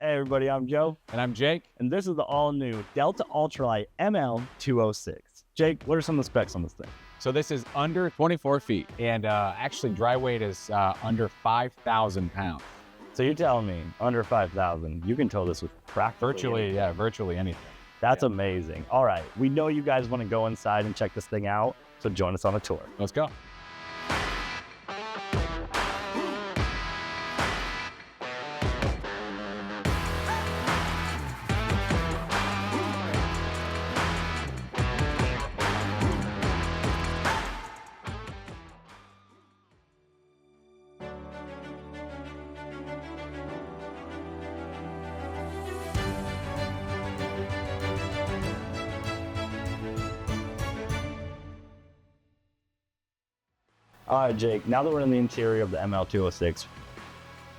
Hey everybody, I'm Joe. And I'm Jake. And this is the all-new Delta Ultra Lite ML206. Jake, what are some of the specs on this thing? So this is under 24 feet, and actually dry weight is under 5,000 pounds. So you're telling me under 5,000, you can tow this with practically anything. Virtually anything. That's amazing. All right, we know you guys want to go inside and check this thing out, so join us on a tour. Let's go. All right, Jake, now that we're in the interior of the ML206,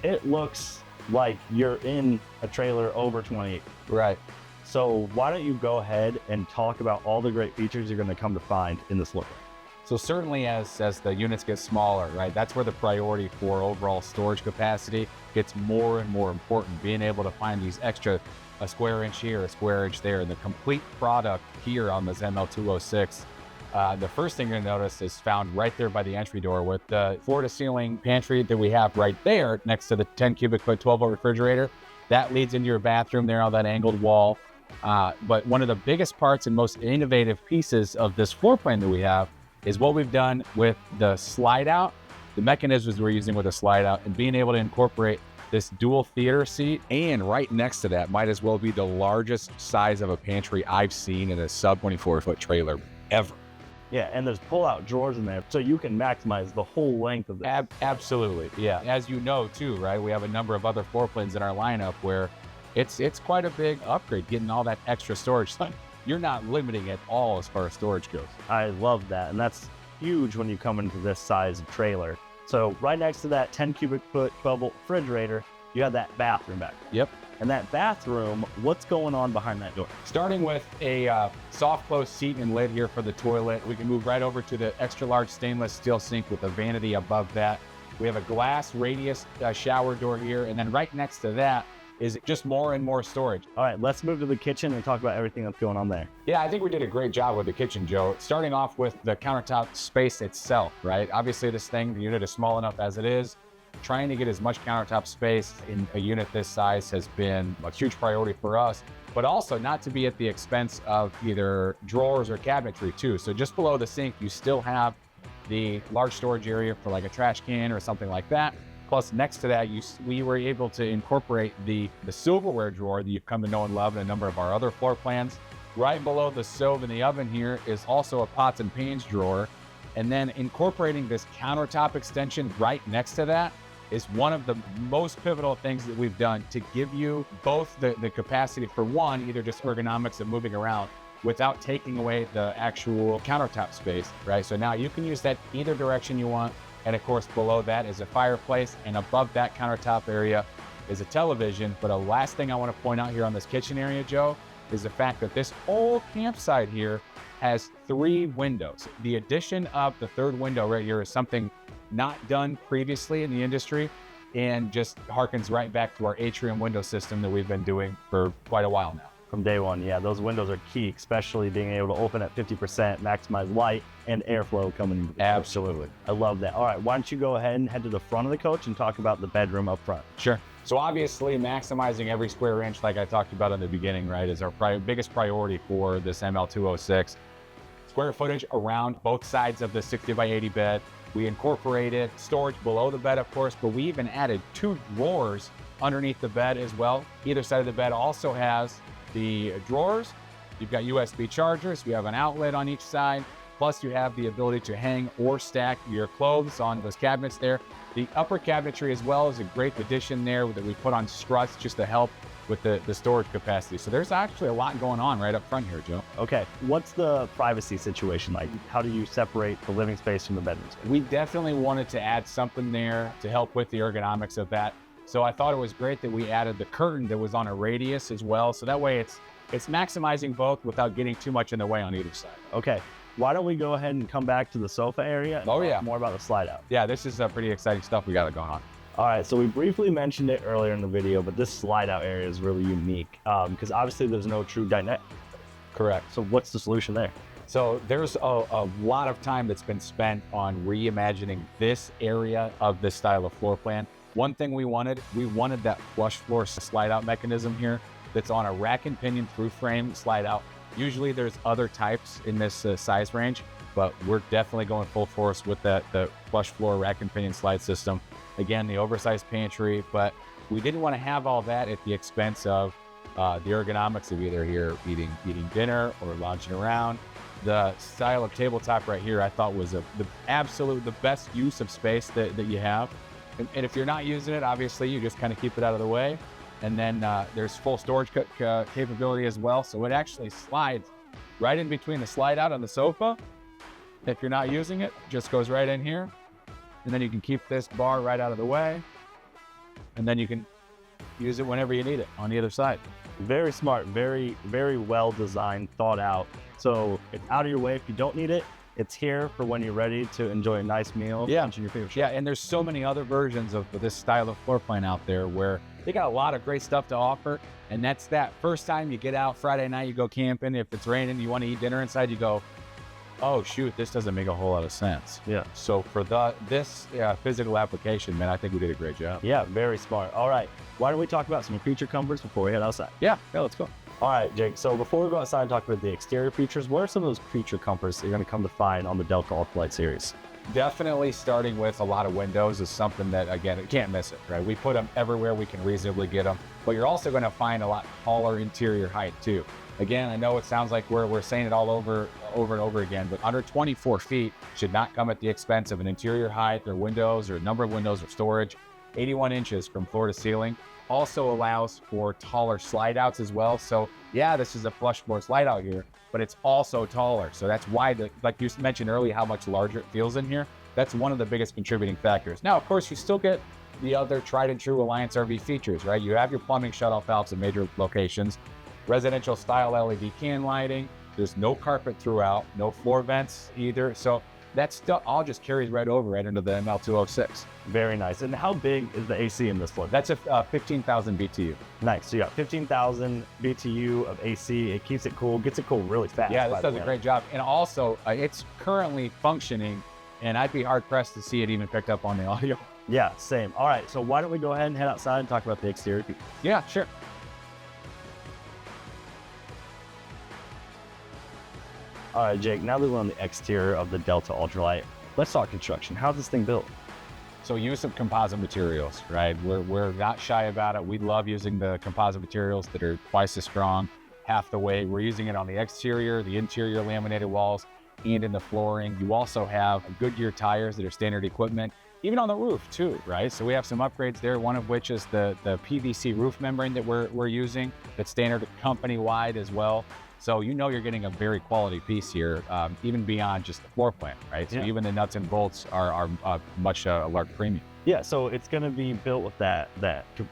it looks like you're in a trailer over 20. Right. So why don't you go ahead and talk about all the great features you're going to come to find in this look? So certainly as the units get smaller, right, that's where the priority for overall storage capacity gets more and more important. Being able to find these extra, a square inch here, a square inch there, and the complete product here on this ML206. The first thing you're gonna notice is found right there by the entry door with the floor to ceiling pantry that we have right there next to the 10 cubic foot 12-volt refrigerator. That leads into your bathroom there on that angled wall. But one of the biggest parts and most innovative pieces of this floor plan that we have is what we've done with the slide out, the mechanisms we're using with the slide out, and being able to incorporate this dual theater seat. And right next to that might as well be the largest size of a pantry I've seen in a sub 24-foot trailer ever. Yeah, and there's pull-out drawers in there, so you can maximize the whole length of this. Absolutely, yeah. As you know, too, right, we have a number of other floor plans in our lineup where it's quite a big upgrade, getting all that extra storage. You're not limiting at all as far as storage goes. I love that, and that's huge when you come into this size of trailer. So right next to that 10 cubic foot 12-volt refrigerator, you have that bathroom back there. Yep. And that bathroom, what's going on behind that door? Starting with a soft close seat and lid here for the toilet, we can move right over to the extra large stainless steel sink with a vanity above that. We have a glass radius shower door here, and then right next to that is just more and more storage. All right, let's move to the kitchen and talk about everything that's going on there. Yeah, I think we did a great job with the kitchen, Joe. Starting off with the countertop space itself, right? Obviously this thing, the unit is small enough as it is. Trying to get as much countertop space in a unit this size has been a huge priority for us, but also not to be at the expense of either drawers or cabinetry too. So just below the sink, you still have the large storage area for like a trash can or something like that. Plus next to that, we were able to incorporate the silverware drawer that you've come to know and love in a number of our other floor plans. Right below the stove and the oven here is also a pots and pans drawer. And then incorporating this countertop extension right next to that is one of the most pivotal things that we've done to give you both the capacity for one, either just ergonomics of moving around without taking away the actual countertop space, right? So now you can use that either direction you want. And of course, below that is a fireplace, and above that countertop area is a television. But a last thing I want to point out here on this kitchen area, Joe, is the fact that this whole campsite here has 3 windows. The addition of the third window right here is something not done previously in the industry, and just harkens right back to our atrium window system that we've been doing for quite a while now. From day one, yeah, those windows are key, especially being able to open at 50%, maximize light and airflow coming into the coach. Absolutely. I love that. All right, why don't you go ahead and head to the front of the coach and talk about the bedroom up front. Sure. So obviously maximizing every square inch, like I talked about in the beginning, right, is our biggest priority for this ML206. Square footage around both sides of the 60 by 80 bed. We incorporated storage below the bed, of course, but we even added 2 drawers underneath the bed as well. Either side of the bed also has the drawers. You've got USB chargers. You have an outlet on each side. Plus you have the ability to hang or stack your clothes on those cabinets there. The upper cabinetry as well is a great addition there that we put on struts just to help with the storage capacity. So there's actually a lot going on right up front here, Joe. Okay, what's the privacy situation like? How do you separate the living space from the bedroom space? We definitely wanted to add something there to help with the ergonomics of that. So I thought it was great that we added the curtain that was on a radius as well. So that way it's maximizing both without getting too much in the way on either side. Okay, why don't we go ahead and come back to the sofa area and talk more about the slide out. Yeah, this is pretty exciting stuff we got going on. All right, so we briefly mentioned it earlier in the video, but this slide out area is really unique because obviously there's no true dinette. Correct. So what's the solution there? So there's a lot of time that's been spent on reimagining this area of this style of floor plan. One thing we wanted that flush floor slide out mechanism here that's on a rack and pinion through frame slide out. Usually there's other types in this size range, but we're definitely going full force with the flush floor rack and pinion slide system. Again, the oversized pantry, but we didn't want to have all that at the expense of the ergonomics of either here eating dinner or lounging around. The style of tabletop right here, I thought was the best use of space that you have. And if you're not using it, obviously you just kind of keep it out of the way. And then there's full storage capability as well. So it actually slides right in between the slide out on the sofa. If you're not using it, it just goes right in here. And then you can keep this bar right out of the way. And then you can use it whenever you need it on the other side. Very smart, very, very well designed, thought out. So it's out of your way if you don't need it. It's here for when you're ready to enjoy a nice meal. Yeah, your favorite show. yeah, and there's so many other versions of this style of floor plan out there where they got a lot of great stuff to offer. And that's that first time you get out Friday night, you go camping. If it's raining, you want to eat dinner inside, you go, oh shoot, this doesn't make a whole lot of sense. Yeah. So for this physical application, man, I think we did a great job. Yeah, very smart. All right, why don't we talk about some creature comforts before we head outside? Yeah, let's go. All right, Jake, so before we go outside and talk about the exterior features, what are some of those creature comforts that you're going to come to find on the Delta Ultra Lite series? Definitely starting with a lot of windows is something that, again, you can't miss it, right? We put them everywhere we can reasonably get them, but you're also going to find a lot taller interior height too. Again, I know it sounds like we're saying it all over and over again, but under 24 feet should not come at the expense of an interior height or windows or number of windows or storage. 81 inches from floor to ceiling. Also allows for taller slide outs as well. So yeah, this is a flush floor slide out here, but it's also taller. So that's why, like you mentioned earlier, how much larger it feels in here. That's one of the biggest contributing factors. Now, of course, you still get the other tried and true Alliance RV features, right? You have your plumbing shut-off valves in major locations, residential style LED can lighting. There's no carpet throughout, no floor vents either. So that stuff all just carries right over right into the ML206. Very nice. And how big is the AC in this floor? That's a 15,000 BTU. Nice. So you got 15,000 BTU of AC. It keeps it cool, gets it cool really fast. Yeah, this does a great job. And also, it's currently functioning, and I'd be hard-pressed to see it even picked up on the audio. Yeah, same. All right, so why don't we go ahead and head outside and talk about the exterior? Yeah, sure. All right, Jake, now that we're on the exterior of the Delta Ultra Lite, let's talk construction. How's this thing built? So use of composite materials, right? We're not shy about it. We love using the composite materials that are twice as strong, half the weight. We're using it on the exterior, the interior laminated walls, and in the flooring. You also have Goodyear tires that are standard equipment, even on the roof too, right? So we have some upgrades there, one of which is the PVC roof membrane that we're using. That's standard company-wide as well. So you know you're getting a very quality piece here, even beyond just the floor plan, right? So even the nuts and bolts are much a large premium. Yeah, so it's going to be built with that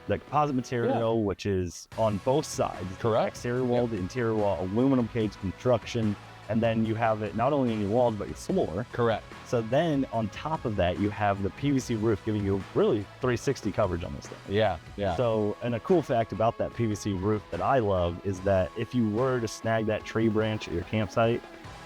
composite material, which is on both sides. Correct. Exterior wall, the interior wall, aluminum cage construction, and then you have it not only in your walls but your floor. Correct. So then on top of that, you have the PVC roof giving you really 360 coverage on this thing. Yeah, yeah. So, and a cool fact about that PVC roof that I love is that if you were to snag that tree branch at your campsite,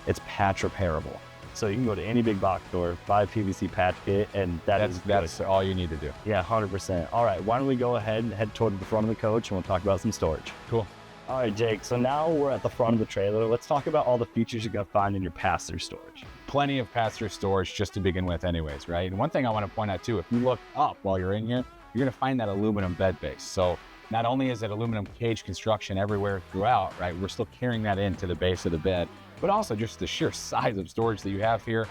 it's patch repairable. So you can go to any big box store, buy a PVC patch kit, and that's all you need to do. Yeah, 100%. All right, why don't we go ahead and head toward the front of the coach and we'll talk about some storage. Cool. All right, Jake, so now we're at the front of the trailer. Let's talk about all the features you're gonna find in your pass-through storage. Plenty of pass-through storage just to begin with anyways, right? And one thing I want to point out too, if you look up while you're in here, you're gonna find that aluminum bed base. So not only is it aluminum cage construction everywhere throughout, right? We're still carrying that into the base of the bed, but also just the sheer size of storage that you have here.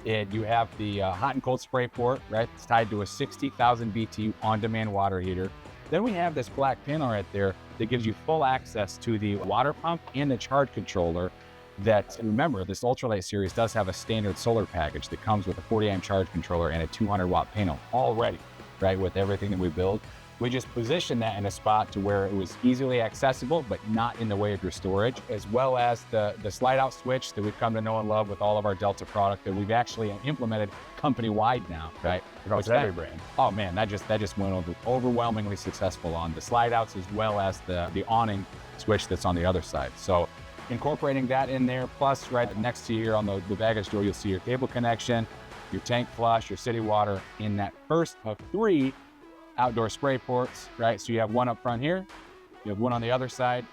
You have the hot and cold spray port, right? It's tied to a 60,000 BTU on-demand water heater. Then we have this black panel right there that gives you full access to the water pump and the charge controller. That, remember, this Ultralight series does have a standard solar package that comes with a 40 amp charge controller and a 200 watt panel already, right? With everything that we build. We just positioned that in a spot to where it was easily accessible, but not in the way of your storage, as well as the slide out switch that we've come to know and love with all of our Delta product that we've actually implemented company-wide now, right? Across every brand. Oh man, that just went overwhelmingly successful on the slide outs, as well as the awning switch that's on the other side. So incorporating that in there, plus right next to you here on the baggage door, you'll see your cable connection, your tank flush, your city water in that first of 3 outdoor spray ports, right? So you have one up front here, you have one on the other side,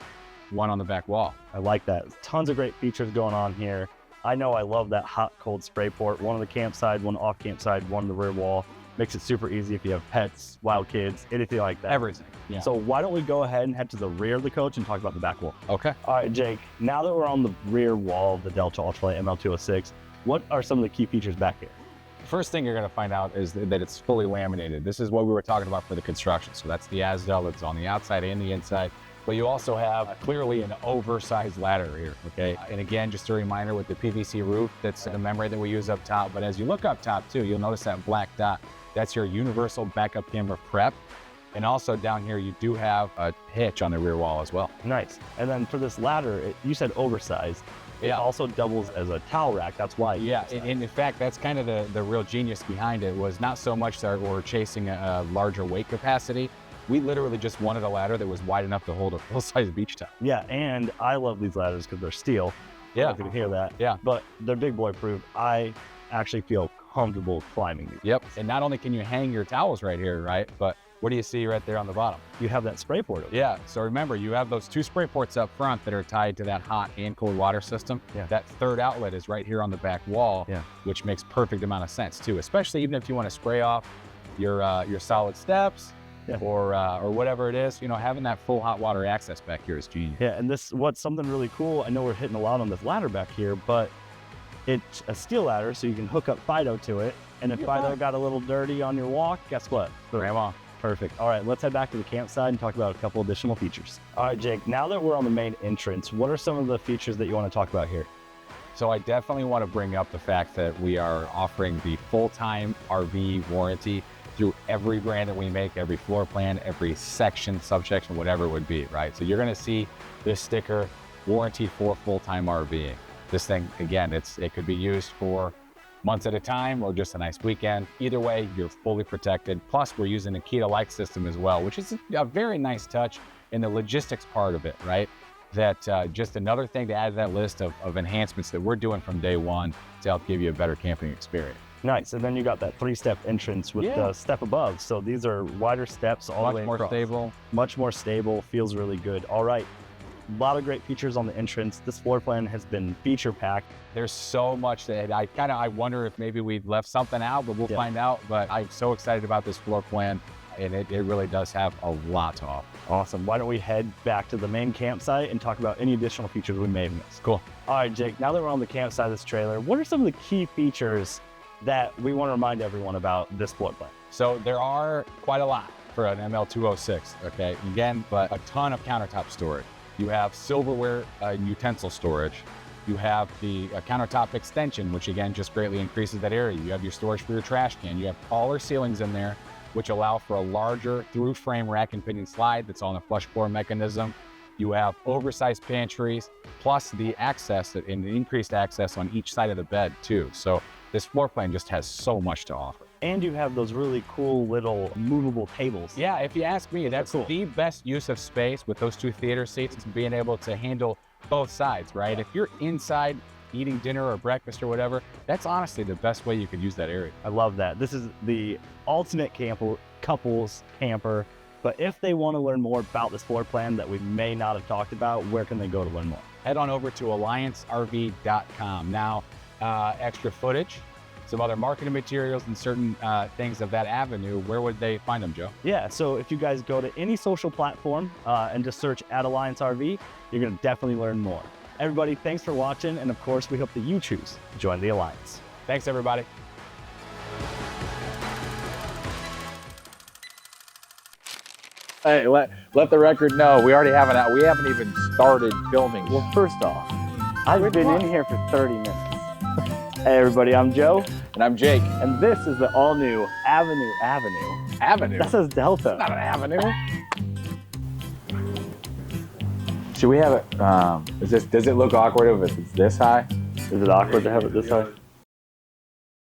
one on the back wall. I like that. Tons of great features going on here. I know I love that hot, cold spray port. One on the campsite, one off campsite, one on the rear wall. Makes it super easy if you have pets, wild kids, anything like that. Everything. Yeah. So why don't we go ahead and head to the rear of the coach and talk about the back wall? Okay. All right, Jake, now that we're on the rear wall of the Delta Ultra Lite ML206, what are some of the key features back here? First thing you're going to find out is that it's fully laminated. This is what we were talking about for the construction. So that's the Asdel. It's on the outside and the inside. But you also have clearly an oversized ladder here, okay? And again, just a reminder with the PVC roof, that's the memory that we use up top. But as you look up top too, you'll notice that black dot. That's your universal backup camera prep. And also down here, you do have a hitch on the rear wall as well. Nice. And then for this ladder, you said oversized. It also doubles as a towel rack. That's why. Yeah, and in fact, that's kind of the real genius behind it, was not so much that we're chasing a larger weight capacity. We literally just wanted a ladder that was wide enough to hold a full-size beach towel. Yeah, and I love these ladders because they're steel. Yeah. You can hear that. Yeah. But they're big boy proof. I actually feel comfortable climbing these. Yep. And not only can you hang your towels right here, right? But what do you see right there on the bottom? You have that spray port over. Yeah, so remember, you have those 2 spray ports up front that are tied to that hot and cold water system. Yeah. That third outlet is right here on the back wall, Yeah. which makes perfect amount of sense too, especially even if you want to spray off your solid steps, Yeah. or whatever it is. You know, having that full hot water access back here is genius. Yeah, and what's something really cool, I know we're hitting a lot on this ladder back here, but it's a steel ladder, so you can hook up Fido to it. And if Fido got a little dirty on your walk, guess what? Grandma. Perfect. All right, let's head back to the campsite and talk about a couple additional features. All right, Jake, now that we're on the main entrance, what are some of the features that you want to talk about here? So I definitely want to bring up the fact that we are offering the full-time RV warranty through every brand that we make, every floor plan, every section, subsection, whatever it would be, right? So you're going to see this sticker, warranty for full-time RVing. This thing, again, it could be used for months at a time or just a nice weekend. Either way, you're fully protected. Plus, we're using a key-to-light system as well, which is a very nice touch in the logistics part of it, right? That just another thing to add to that list of enhancements that we're doing from day one to help give you a better camping experience. Nice, and then you got that 3-step entrance with the step above. So these are wider steps all the way across. Much more stable. Much more stable, feels really good. All right, a lot of great features on the entrance. This floor plan has been feature packed. There's so much that I wonder if maybe we've left something out, but we'll find out. But I'm so excited about this floor plan, and it really does have a lot to offer. Awesome. Why don't we head back to the main campsite and talk about any additional features we may have missed? Cool. All right, Jake, now that we're on the campsite of this trailer, what are some of the key features that we want to remind everyone about this floor plan? So there are quite a lot for an ML206, okay? Again, but a ton of countertop storage. You have silverware utensil storage. You have the countertop extension, which again just greatly increases that area. You have your storage for your trash can. You have taller ceilings in there, which allow for a larger through frame rack and pinion slide that's on a flush core mechanism. You have oversized pantries, plus the access and the increased access on each side of the bed too. So this floor plan just has so much to offer. And you have those really cool little movable tables. Yeah, if you ask me, that's cool. The best use of space with those 2 theater seats, is being able to handle both sides, right? If you're inside eating dinner or breakfast or whatever, that's honestly the best way you could use that area. I love that. This is the ultimate couples camper. But if they want to learn more about this floor plan that we may not have talked about, where can they go to learn more? Head on over to alliancerv.com. Now, extra footage, some other marketing materials, and certain things of that avenue, where would they find them, Joe? Yeah, so if you guys go to any social platform and just search @AllianceRV, you're going to definitely learn more. Everybody, thanks for watching, and of course, we hope that you choose to join the Alliance. Thanks, everybody. Hey, let the record know, we already have it out. We haven't even started filming. Well, first off, I've been in here for 30 minutes. Hey everybody, I'm Joe. And I'm Jake. And this is the all-new Avenue. Avenue? That says Delta. Not an Avenue. Should we have it, does it look awkward if it's this high? Is it awkward to have it this high?